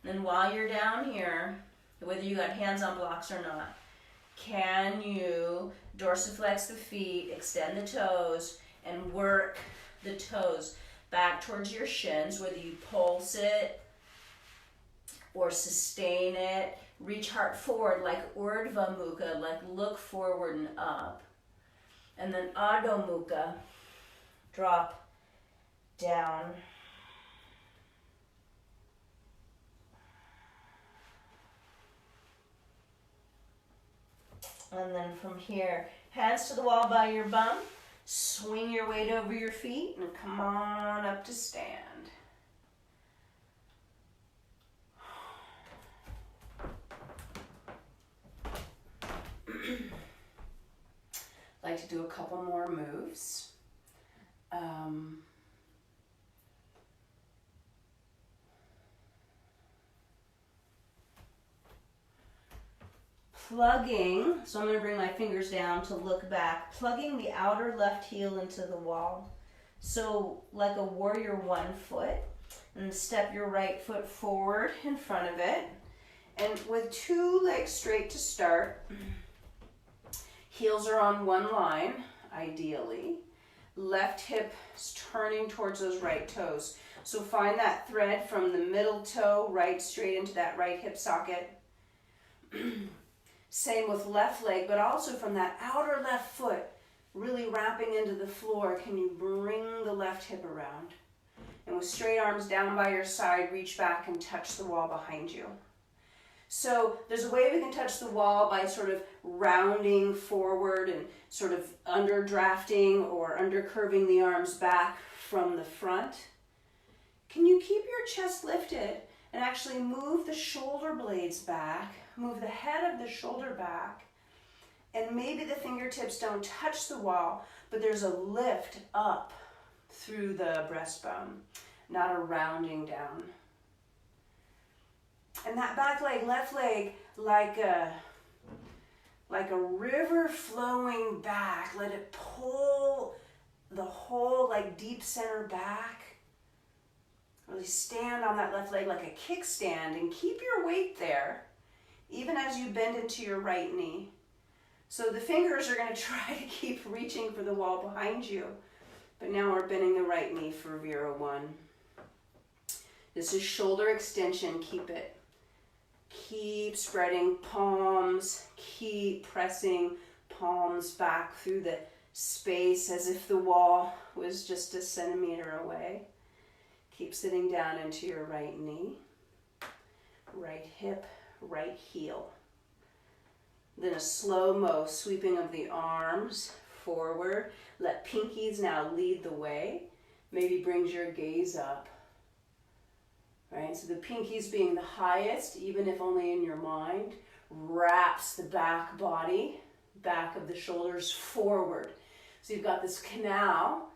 And then while you're down here, whether you got hands on blocks or not, can you dorsiflex the feet, extend the toes, and work the toes back towards your shins, whether you pulse it or sustain it. Reach heart forward like Urdhva Mukha, like look forward and up. And then Adho Mukha, drop down. And then from here, hands to the wall by your bum, swing your weight over your feet and come on up to stand. Like to do a couple more moves. Plugging, so I'm going to bring my fingers down to look back, plugging the outer left heel into the wall. So like a warrior 1 foot, and step your right foot forward in front of it. And with 2 legs straight to start, heels are on one line, ideally. Left hip is turning towards those right toes. So find that thread from the middle toe right straight into that right hip socket. Same with left leg, but also from that outer left foot, really wrapping into the floor, can you bring the left hip around? And with straight arms down by your side, reach back and touch the wall behind you. So there's a way we can touch the wall by sort of rounding forward and sort of under drafting or under curving the arms back from the front. Can you keep your chest lifted and actually move the shoulder blades back, move the head of the shoulder back, and maybe the fingertips don't touch the wall, but there's a lift up through the breastbone, not a rounding down. And that back leg, left leg, like a river flowing back. Let it pull the whole like deep center back. Really stand on that left leg like a kickstand and keep your weight there, even as you bend into your right knee. So the fingers are going to try to keep reaching for the wall behind you. But now we're bending the right knee for Vera 1. This is shoulder extension. Keep it. Keep spreading palms. Keep pressing palms back through the space as if the wall was just a centimeter away. Keep sitting down into your right knee, right hip, right heel. Then a slow-mo sweeping of the arms forward. Let pinkies now lead the way. Maybe brings your gaze up. Right? So the pinkies being the highest, even if only in your mind, wraps the back body, back of the shoulders forward. So you've got this canal,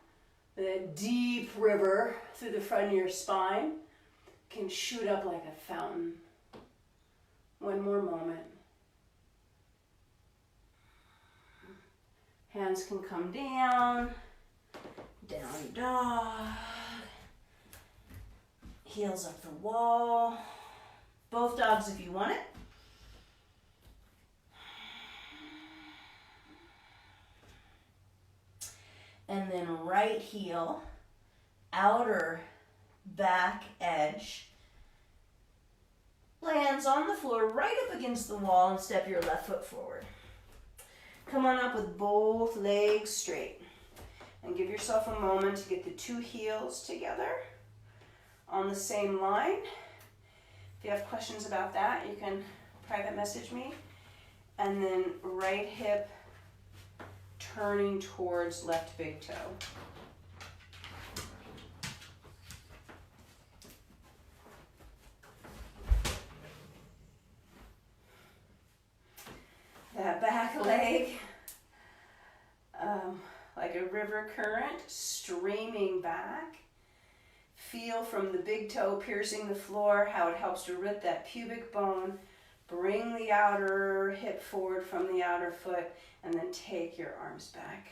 the deep river through the front of your spine can shoot up like a fountain. One more moment. Hands can come down, down dog, heels up the wall, both dogs if you want it. And then right heel, outer back edge, lands on the floor right up against the wall and step your left foot forward. Come on up with both legs straight and give yourself a moment to get the two heels together on the same line. If you have questions about that, you can private message me. And then right hip turning towards left big toe. That back leg, like a river current, streaming back. Feel from the big toe piercing the floor how it helps to rip that pubic bone. Bring the outer hip forward from the outer foot, and then take your arms back.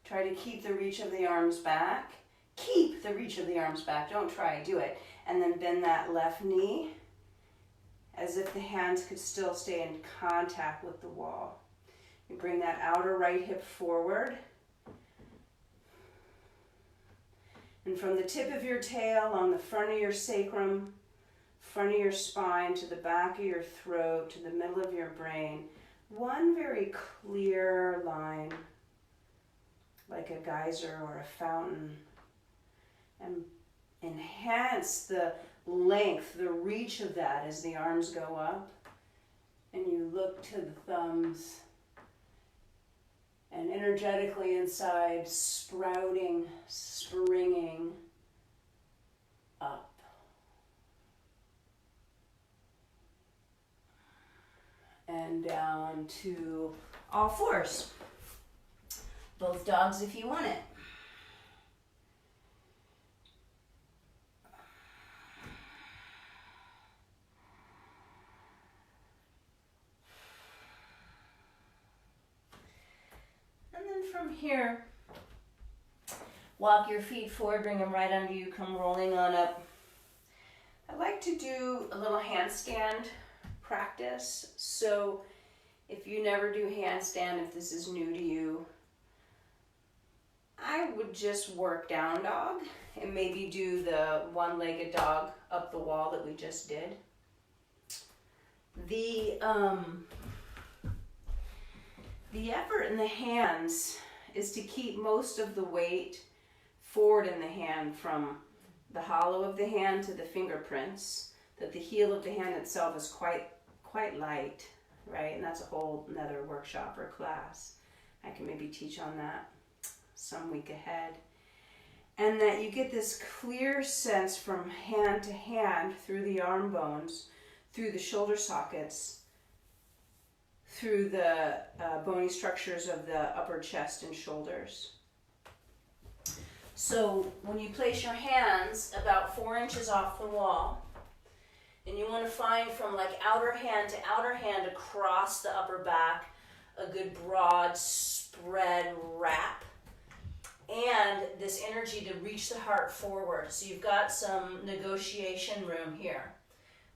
Try to keep the reach of the arms back. Keep the reach of the arms back. Don't try, do it. And then bend that left knee as if the hands could still stay in contact with the wall. You bring that outer right hip forward. And from the tip of your tail on the front of your sacrum, front of your spine, to the back of your throat, to the middle of your brain, one very clear line, like a geyser or a fountain, and enhance the length, the reach of that as the arms go up, and you look to the thumbs, and energetically inside, sprouting, springing up. And down to all fours. Both dogs if you want it. And then from here, walk your feet forward, bring them right under you, come rolling on up. I like to do a little handstand practice. So if you never do handstand, if this is new to you, I would just work down dog and maybe do the one-legged dog up the wall that we just did. The effort in the hands is to keep most of the weight forward in the hand from the hollow of the hand to the fingerprints, that the heel of the hand itself is quite light, right? And that's a whole another workshop or class. I can maybe teach on that some week ahead. And that you get this clear sense from hand to hand through the arm bones, through the shoulder sockets, through the bony structures of the upper chest and shoulders. So when you place your hands about 4 inches off the wall, and you want to find from like outer hand to outer hand across the upper back a good broad spread wrap, and this energy to reach the heart forward. So you've got some negotiation room here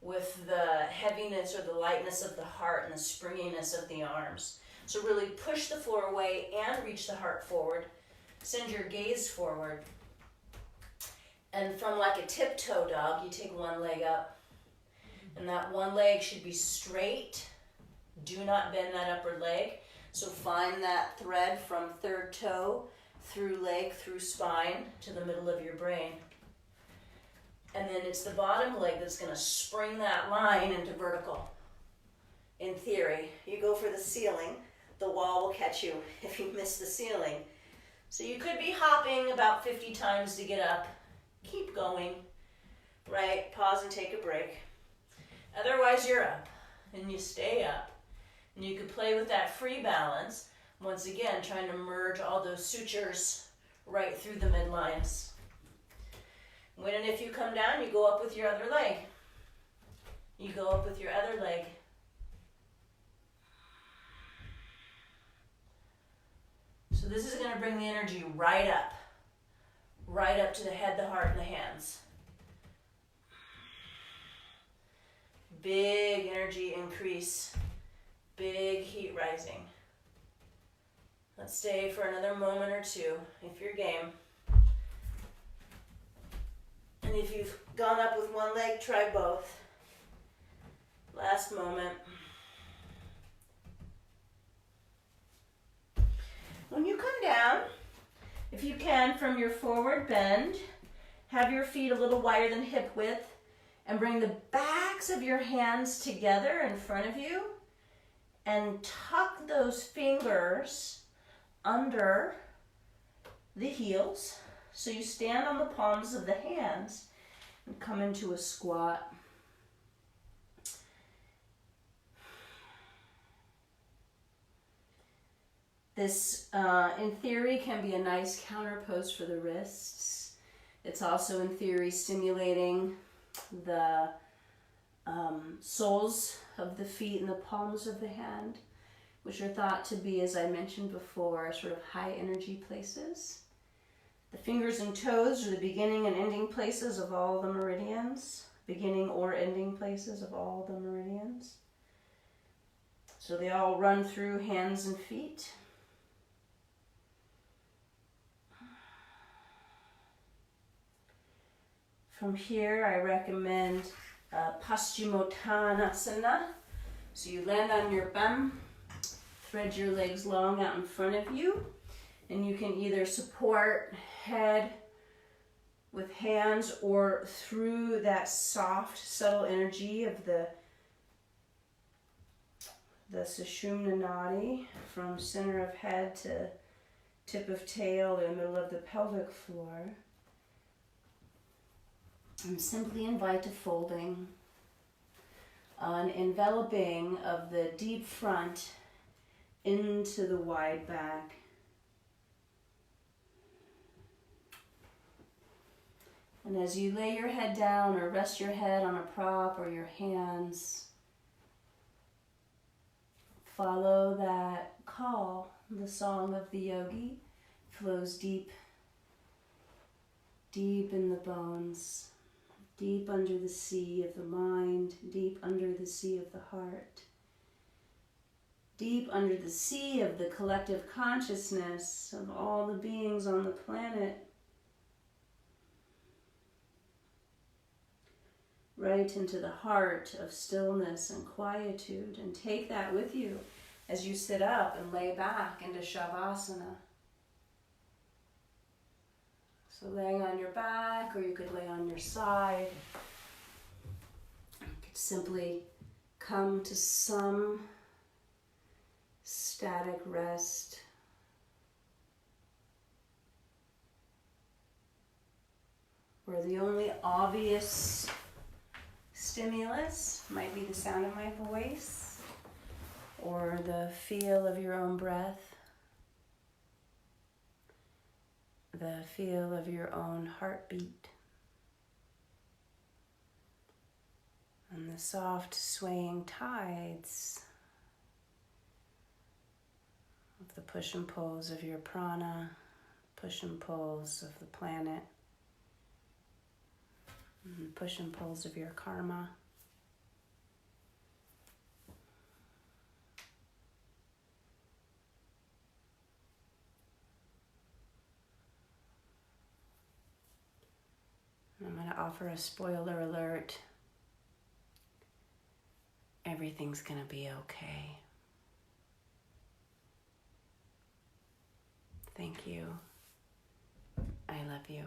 with the heaviness or the lightness of the heart and the springiness of the arms. So really push the floor away and reach the heart forward. Send your gaze forward. And from like a tiptoe dog, you take one leg up. And that one leg should be straight. Do not bend that upper leg. So find that thread from third toe through leg, through spine, to the middle of your brain. And then it's the bottom leg that's going to spring that line into vertical. In theory, you go for the ceiling, the wall will catch you if you miss the ceiling. So you could be hopping about 50 times to get up. Keep going, right? Pause and take a break. Otherwise, you're up, and you stay up. And you could play with that free balance. Once again, trying to merge all those sutures right through the midlines. When and if you come down, you go up with your other leg. You go up with your other leg. So this is going to bring the energy right up to the head, the heart, and the hands. Big energy increase, big heat rising. Let's stay for another moment or two, if you're game. And if you've gone up with one leg, try both. Last moment. When you come down, if you can, from your forward bend, have your feet a little wider than hip width, and bring the backs of your hands together in front of you, and tuck those fingers under the heels. So you stand on the palms of the hands and come into a squat. This, in theory, can be a nice counter pose for the wrists. It's also, in theory, stimulating the soles of the feet and the palms of the hand, which are thought to be, as I mentioned before, sort of high energy places. The fingers and toes are the beginning and ending places of all the meridians, beginning or ending places of all the meridians. So they all run through hands and feet. From here, I recommend Paschimottanasana. So you land on your bum, thread your legs long out in front of you, and you can either support head with hands or through that soft, subtle energy of the Sushumna Nadi from center of head to tip of tail or the middle of the pelvic floor. And simply invite a folding, an enveloping of the deep front into the wide back. And as you lay your head down or rest your head on a prop or your hands, follow that call. The song of the yogi flows deep, deep in the bones, deep under the sea of the mind, deep under the sea of the heart, deep under the sea of the collective consciousness of all the beings on the planet. right into the heart of stillness and quietude, and take that with you as you sit up and lay back into Shavasana. So laying on your back, or you could lay on your side. You could simply come to some static rest. Where the only obvious stimulus might be the sound of my voice or the feel of your own breath, the feel of your own heartbeat, and the soft swaying tides of the push and pulls of your prana, push and pulls of the planet, and push and pulls of your karma. I'm going to offer a spoiler alert. Everything's going to be okay. Thank you. I love you.